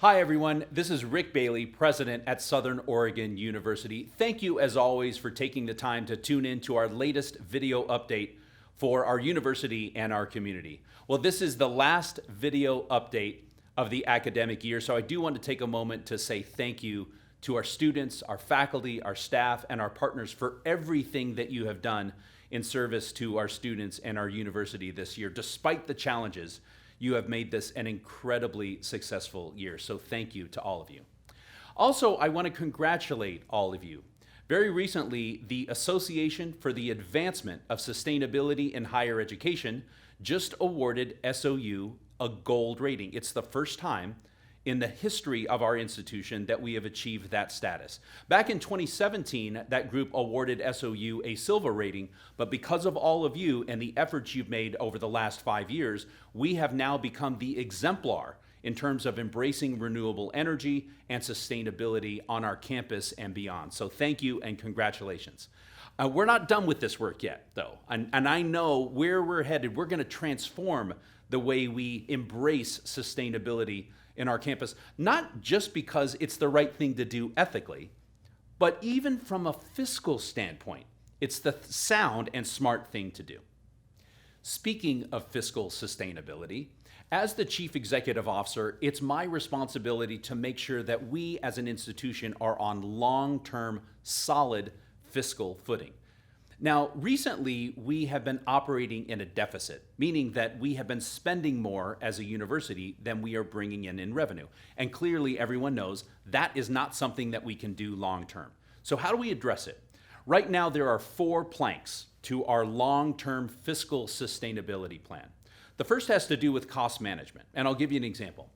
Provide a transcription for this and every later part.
Hi, everyone. This is Rick Bailey, president at Southern Oregon University. Thank you, as always, for taking the time to tune in to our latest video update for our university and our community. Well, this is the last video update of the academic year, so I do want to take a moment to say thank you to our students, our faculty, our staff, and our partners for everything that you have done in service to our students and our university this year. Despite the challenges, you have made this an incredibly successful year, so thank you to all of you. Also, I want to congratulate all of you. Very recently, the Association for the Advancement of Sustainability in Higher Education just awarded SOU a gold rating. It's the first time in the history of our institution that we have achieved that status. Back in 2017, that group awarded SOU a silver rating, but because of all of you and the efforts you've made over the last 5 years, we have now become the exemplar in terms of embracing renewable energy and sustainability on our campus and beyond. So thank you and congratulations. We're not done with this work yet, though, and I know where we're headed. We're gonna transform the way we embrace sustainability in our campus, not just because it's the right thing to do ethically, but even from a fiscal standpoint, it's the sound and smart thing to do. Speaking of fiscal sustainability, as the Chief Executive Officer, it's my responsibility to make sure that we as an institution are on long-term, solid fiscal footing. Now, recently, we have been operating in a deficit, meaning that we have been spending more as a university than we are bringing in revenue. And clearly, everyone knows that is not something that we can do long-term. So how do we address it? Right now, there are 4 planks to our long-term fiscal sustainability plan. The first has to do with cost management, and I'll give you an example.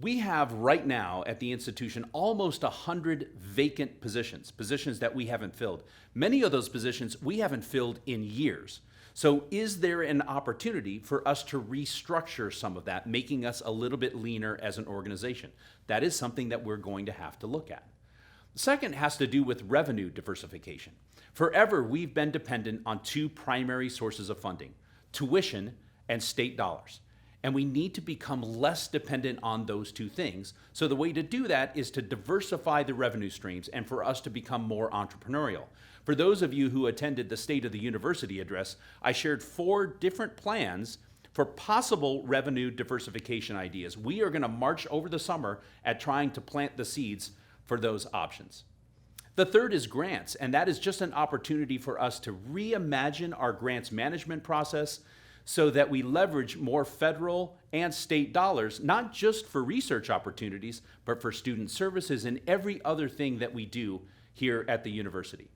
We have right now at the institution almost 100 vacant positions that we haven't filled. Many of those positions we haven't filled in years. So is there an opportunity for us to restructure some of that, making us a little bit leaner as an organization? That is something that we're going to have to look at. The second has to do with revenue diversification. Forever, we've been dependent on 2 primary sources of funding: tuition and state dollars. And we need to become less dependent on those 2 things. So the way to do that is to diversify the revenue streams and for us to become more entrepreneurial. For those of you who attended the State of the University address, I shared 4 different plans for possible revenue diversification ideas. We are going to march over the summer at trying to plant the seeds for those options. The third is grants, and that is just an opportunity for us to reimagine our grants management process so that we leverage more federal and state dollars, not just for research opportunities, but for student services and every other thing that we do here at the university.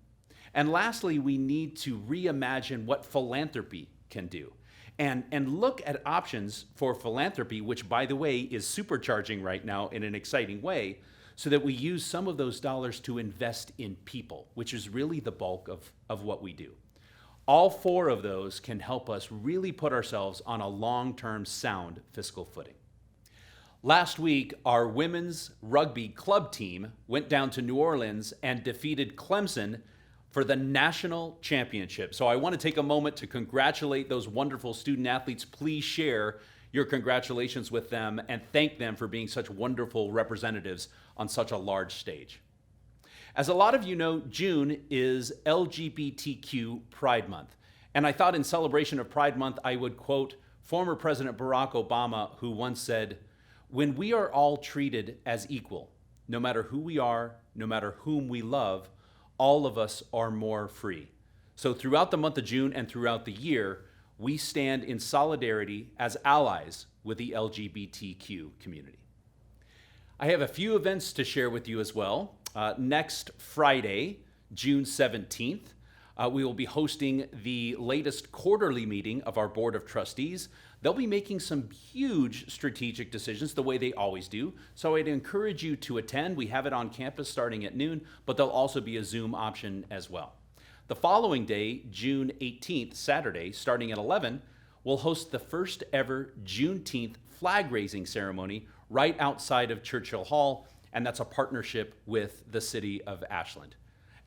And lastly, we need to reimagine what philanthropy can do and look at options for philanthropy, which, by the way, is supercharging right now in an exciting way, so that we use some of those dollars to invest in people, which is really the bulk of what we do. All 4 of those can help us really put ourselves on a long-term sound fiscal footing. Last week, our women's rugby club team went down to New Orleans and defeated Clemson for the national championship. So I want to take a moment to congratulate those wonderful student athletes. Please share your congratulations with them and thank them for being such wonderful representatives on such a large stage. As a lot of you know, June is Lgbtq Pride Month. And I thought in celebration of Pride Month, I would quote former President Barack Obama, who once said, "When we are all treated as equal, no matter who we are, no matter whom we love, all of us are more free." So throughout the month of June and throughout the year, we stand in solidarity as allies with the LGBTQ community. I have a few events to share with you as well. Next Friday, June 17th, we will be hosting the latest quarterly meeting of our Board of Trustees. They'll be making some huge strategic decisions the way they always do, so I'd encourage you to attend. We have it on campus starting at noon, but there'll also be a Zoom option as well. The following day, June 18th, Saturday, starting at 11, we'll host the first ever Juneteenth flag raising ceremony right outside of Churchill Hall, and that's a partnership with the city of Ashland.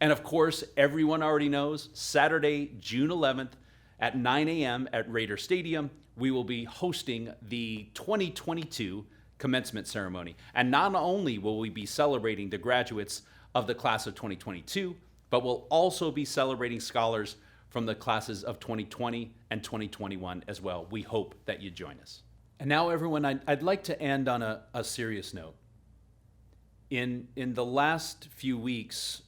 And of course, everyone already knows, Saturday, June 11th at 9 a.m. at Raider Stadium, we will be hosting the 2022 commencement ceremony. And not only will we be celebrating the graduates of the class of 2022, but we'll also be celebrating scholars from the classes of 2020 and 2021 as well. We hope that you join us. And now, everyone, I'd like to end on a serious note. In the last few weeks,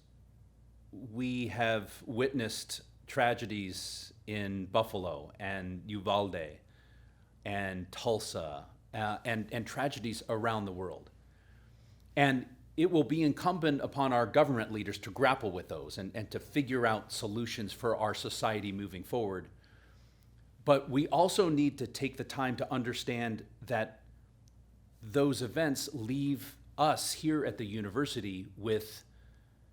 we have witnessed tragedies in Buffalo and Uvalde and Tulsa and tragedies around the world. And it will be incumbent upon our government leaders to grapple with those and to figure out solutions for our society moving forward. But we also need to take the time to understand that those events leave us here at the university with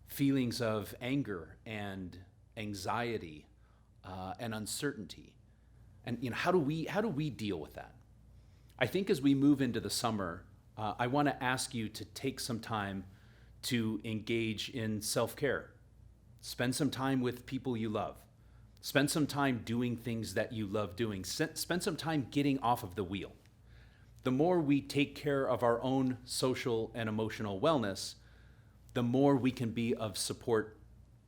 feelings of anger and anxiety and uncertainty. And how do we deal with that? I think as we move into the summer, I want to ask you to take some time to engage in self-care. Spend some time with people you love. Spend some time doing things that you love doing. Spend some time getting off of the wheel. The more we take care of our own social and emotional wellness, the more we can be of support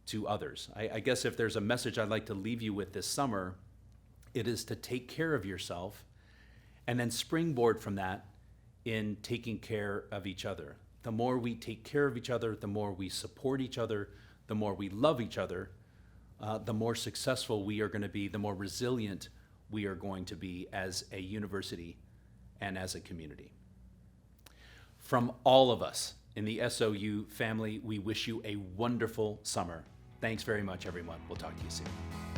to others. I guess if there's a message I'd like to leave you with this summer, it is to take care of yourself and then springboard from that in taking care of each other. The more we take care of each other, the more we support each other, the more we love each other, the more successful we are going to be, the more resilient we are going to be as a university and as a community. From all of us in the SOU family, we wish you a wonderful summer. Thanks very much, everyone. We'll talk to you soon.